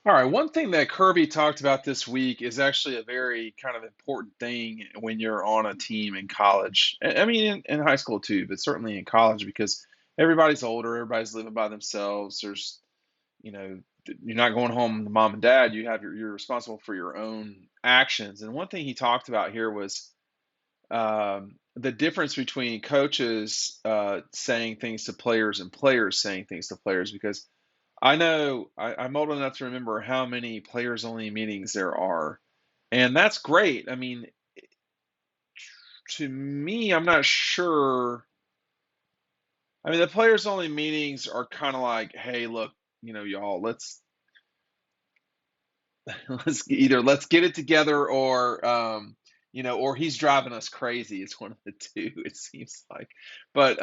All right, one thing that Kirby talked about this week is actually a very kind of important thing when you're on a team in college. I mean, in high school too, but certainly in college because everybody's older, everybody's living by themselves. You know, you're not going home to mom and dad. You're responsible for your own actions. And one thing he talked about here was the difference between coaches saying things to players and players saying things to players because I know I'm old enough to remember how many players only meetings there are. And that's great. I mean, to me, I'm not sure. I mean, the players only meetings are kind of like, hey, look, y'all, let's get it together or he's driving us crazy. It's one of the two, it seems like. But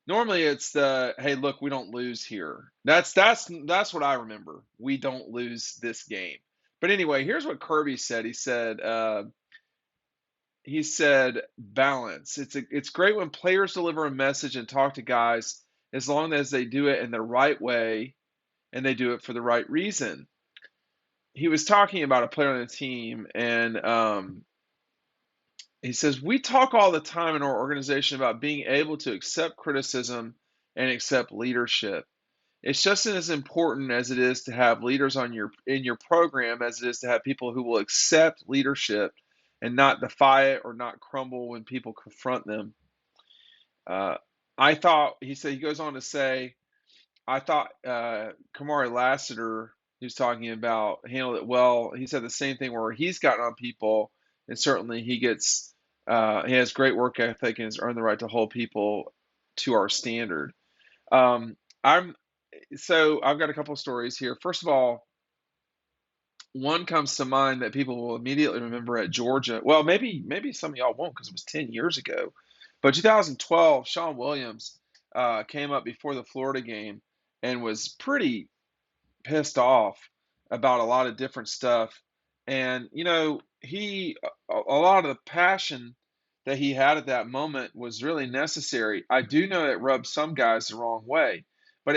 normally it's the hey, look, we don't lose here. That's what I remember. We don't lose this game. But anyway, here's what Kirby said. He said balance. It's great when players deliver a message and talk to guys as long as they do it in the right way and they do it for the right reason. He was talking about a player on the team, and he says, we talk all the time in our organization about being able to accept criticism and accept leadership. It's just as important as it is to have leaders in your program as it is to have people who will accept leadership and not defy it or not crumble when people confront them. Uh, I thought he goes on to say, I thought Kamari Lassiter, who's talking about, handled it well. He said the same thing where he's gotten on people, and certainly he has great work ethic and has earned the right to hold people to our standard. Um, I'm so I've got a couple of stories here. First of all, one comes to mind that people will immediately remember at Georgia. Well, maybe some of y'all won't because it was 10 years ago. But 2012, Sean Williams came up before the Florida game and was pretty pissed off about a lot of different stuff. And, a lot of the passion that he had at that moment was really necessary. I do know it rubbed some guys the wrong way, but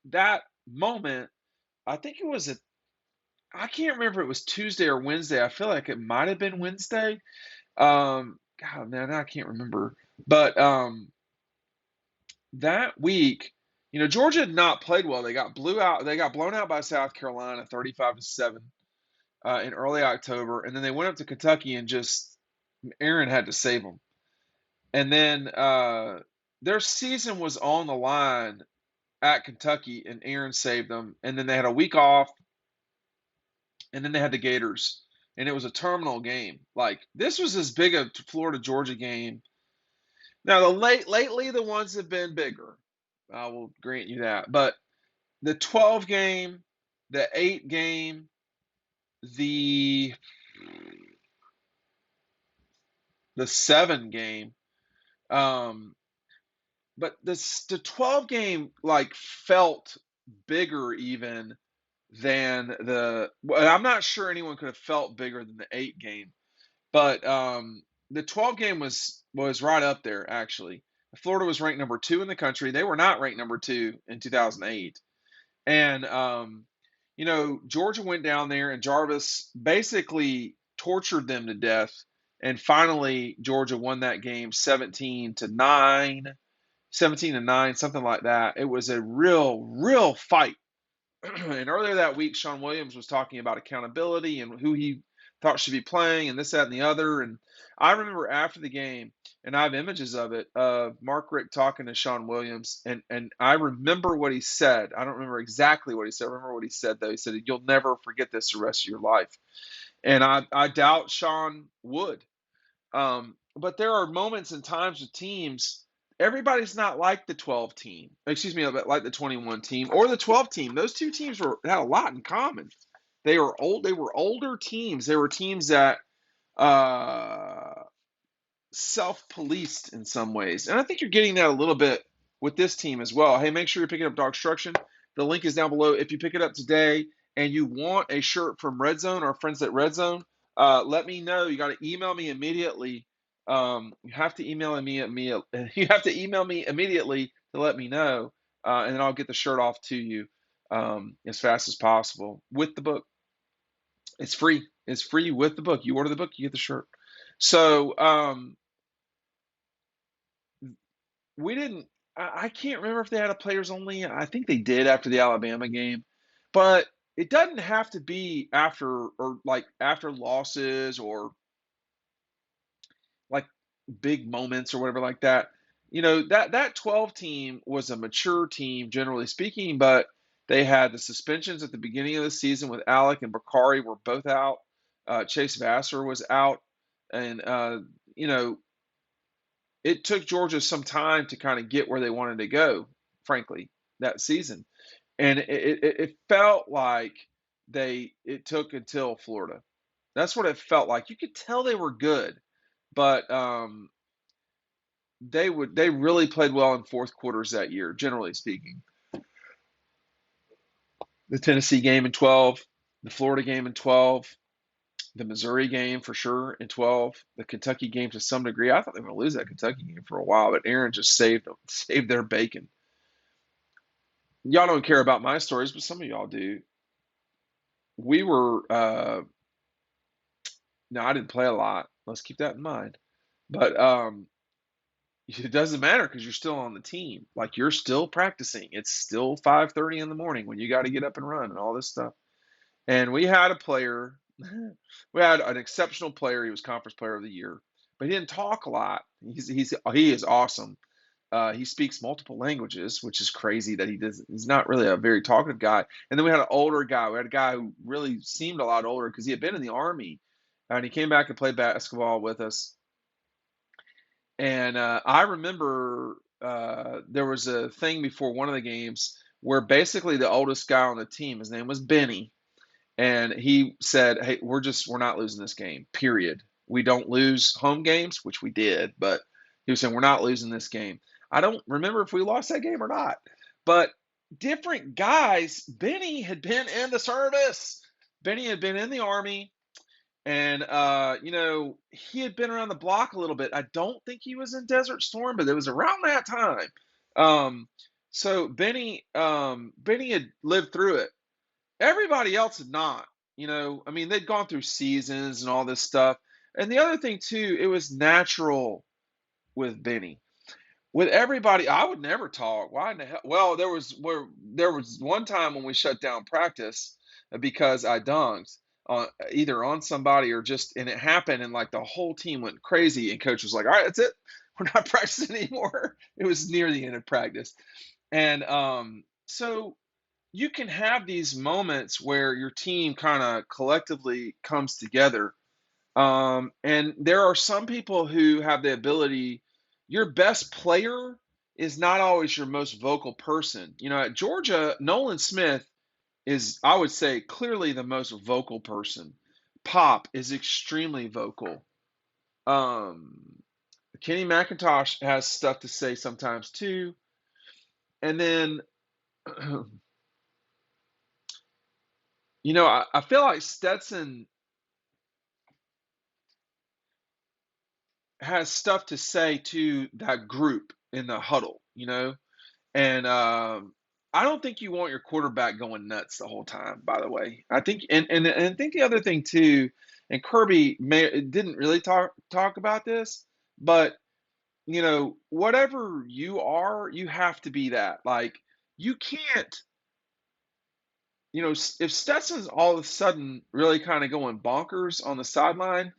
that moment, I think it was I can't remember if it was Tuesday or Wednesday. I feel like it might have been Wednesday. God, man, I can't remember. But that week, Georgia had not played well. They got blown out by South Carolina 35-7 in early October, and then they went up to Kentucky and just Aaron had to save them. And then their season was on the line at Kentucky, and Aaron saved them. And then they had a week off, and then they had the Gators, and it was a terminal game. Like this was as big a Florida Georgia game. Now lately the ones have been bigger. I will grant you that. But the 12 game, the 8 game, the the 7 game, um, but the 12 game like felt bigger even than well, I'm not sure anyone could have felt bigger than the 8 game. But the 12 game was right up there actually. Florida was ranked number 2 in the country. They were not ranked number 2 in 2008. And Georgia went down there and Jarvis basically tortured them to death. And finally, Georgia won that game 17-9, 17-9, something like that. It was a real fight. And earlier that week, Sean Williams was talking about accountability and who he thought should be playing and this, that, and the other. And I remember after the game, and I have images of it, of Mark Rick talking to Sean Williams. And I remember what he said. I don't remember exactly what he said. I remember what he said, though. He said, you'll never forget this the rest of your life. And I doubt Sean would. But there are moments and times with teams. Everybody's not like the 12 team, excuse me, like the 21 team or the 12 team. Those two teams had a lot in common. They were old. They were older teams. They were teams that uh, self-policed in some ways, and I think you're getting that a little bit with this team as well. Hey, make sure you're picking up DAWGSTRUCTION. The link is down below. If you pick it up today and you want a shirt from Red Zone, our friends at Red Zone, let me know. You got to email me immediately. You have to email me. You have to email me immediately to let me know, and then I'll get the shirt off to you. as fast as possible with the book. It's free. It's free with the book. You order the book, you get the shirt. So we didn't. I can't remember if they had a players only. I think they did after the Alabama game, but it doesn't have to be after or like after losses or like big moments or whatever like that. That 12 team was a mature team generally speaking, but they had the suspensions at the beginning of the season with Alec and Bakari were both out. Chase Vassar was out, and you know it took Georgia some time to kind of get where they wanted to go, frankly, that season. And it felt like it took until Florida. That's what it felt like. You could tell they were good, but they really played well in fourth quarters that year, generally speaking. The Tennessee game in 12, the Florida game in 12, the Missouri game for sure in 12, the Kentucky game to some degree. I thought they were going to lose that Kentucky game for a while, but Aaron just saved their bacon. Y'all don't care about my stories, but some of y'all do. We were no, I didn't play a lot. Let's keep that in mind. But it doesn't matter because you're still on the team. Like you're still practicing. It's still 5:30 in the morning when you got to get up and run and all this stuff. And we had a player, we had an exceptional player. He was conference player of the year, but he didn't talk a lot. He is awesome. He speaks multiple languages, which is crazy that he does. He's not really a very talkative guy. And then we had an older guy. We had a guy who really seemed a lot older because he had been in the army, and he came back and played basketball with us. And I remember there was a thing before one of the games where basically the oldest guy on the team, his name was Benny, and he said, "Hey, we're not losing this game. Period. We don't lose home games, which we did, but he was saying we're not losing this game." I don't remember if we lost that game or not, but different guys. Benny had been in the service. Benny had been in the army, and he had been around the block a little bit. I don't think he was in Desert Storm, but it was around that time. Um, so Benny had lived through it. Everybody else had not. I mean, they'd gone through seasons and all this stuff. And the other thing too, it was natural with Benny. With everybody, I would never talk. Why in the hell? Well, there was one time when we shut down practice because I dunked on either on somebody or just, and it happened, and like the whole team went crazy, and coach was like, "All right, that's it. We're not practicing anymore." It was near the end of practice, and so you can have these moments where your team kind of collectively comes together. And there are some people who have the ability, your best player is not always your most vocal person. At Georgia, Nolan Smith is, I would say, clearly the most vocal person. Pop is extremely vocal. Um, Kenny McIntosh has stuff to say sometimes too. And then I feel like Stetson has stuff to say to that group in the huddle. And I don't think you want your quarterback going nuts the whole time, by the way. I think, and I think the other thing too, and Kirby didn't really talk about this, but whatever you are, you have to be that. Like you can't, if Stetson's all of a sudden really kind of going bonkers on the sideline,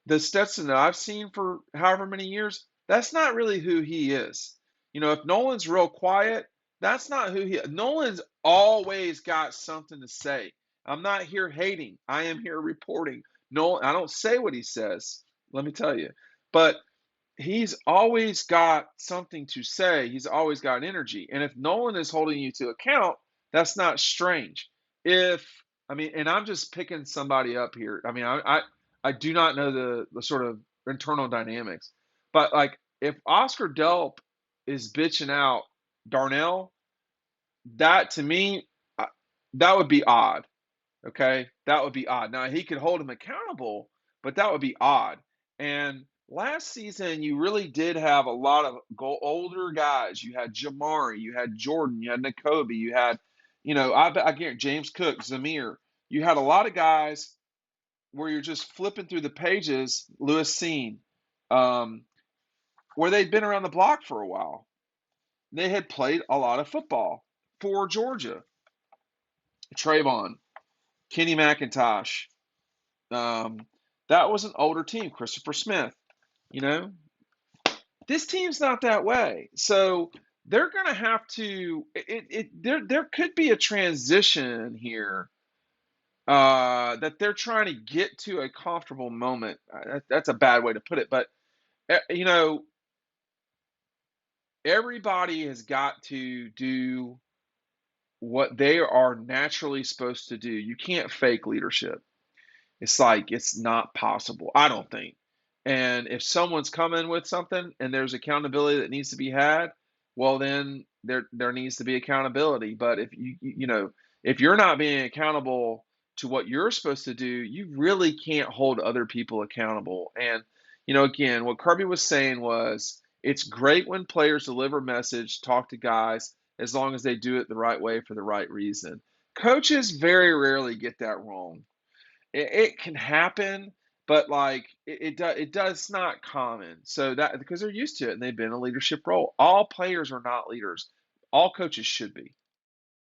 the Stetson that I've seen for however many years, that's not really who he is. If Nolan's real quiet, that's not who he is. Nolan's always got something to say. I'm not here hating. I am here reporting. Nolan, I don't say what he says, let me tell you. But he's always got something to say. He's always got energy. And if Nolan is holding you to account, that's not strange. If I mean, and I'm just picking somebody up here. I mean, I do not know the sort of internal dynamics, but like if Oscar Delp is bitching out Darnell, that to me, that would be odd. Okay, that would be odd. Now he could hold him accountable, but that would be odd. And last season, you really did have a lot of older guys. You had Jamari, you had Jordan, you had N'Kobe, you had, I guarantee James Cook, Zamir, you had a lot of guys where you're just flipping through the pages, Lewis Seen, um, where they'd been around the block for a while. They had played a lot of football for Georgia. Trayvon, Kenny McIntosh. Um, that was an older team. Christopher Smith. You know, this team's not that way. So they're going to have to. There could be a transition here that they're trying to get to a comfortable moment. That's a bad way to put it, but you know, everybody has got to do what they are naturally supposed to do. You can't fake leadership. It's like it's not possible, I don't think. And if someone's coming with something and there's accountability that needs to be had, well then there needs to be accountability. But if if you're not being accountable to what you're supposed to do, you really can't hold other people accountable. And again, what Kirby was saying was it's great when players deliver message, talk to guys, as long as they do it the right way for the right reason. Coaches very rarely get that wrong. It can happen, but like it does not common. So that because they're used to it and they've been in a leadership role. All players are not leaders. All coaches should be.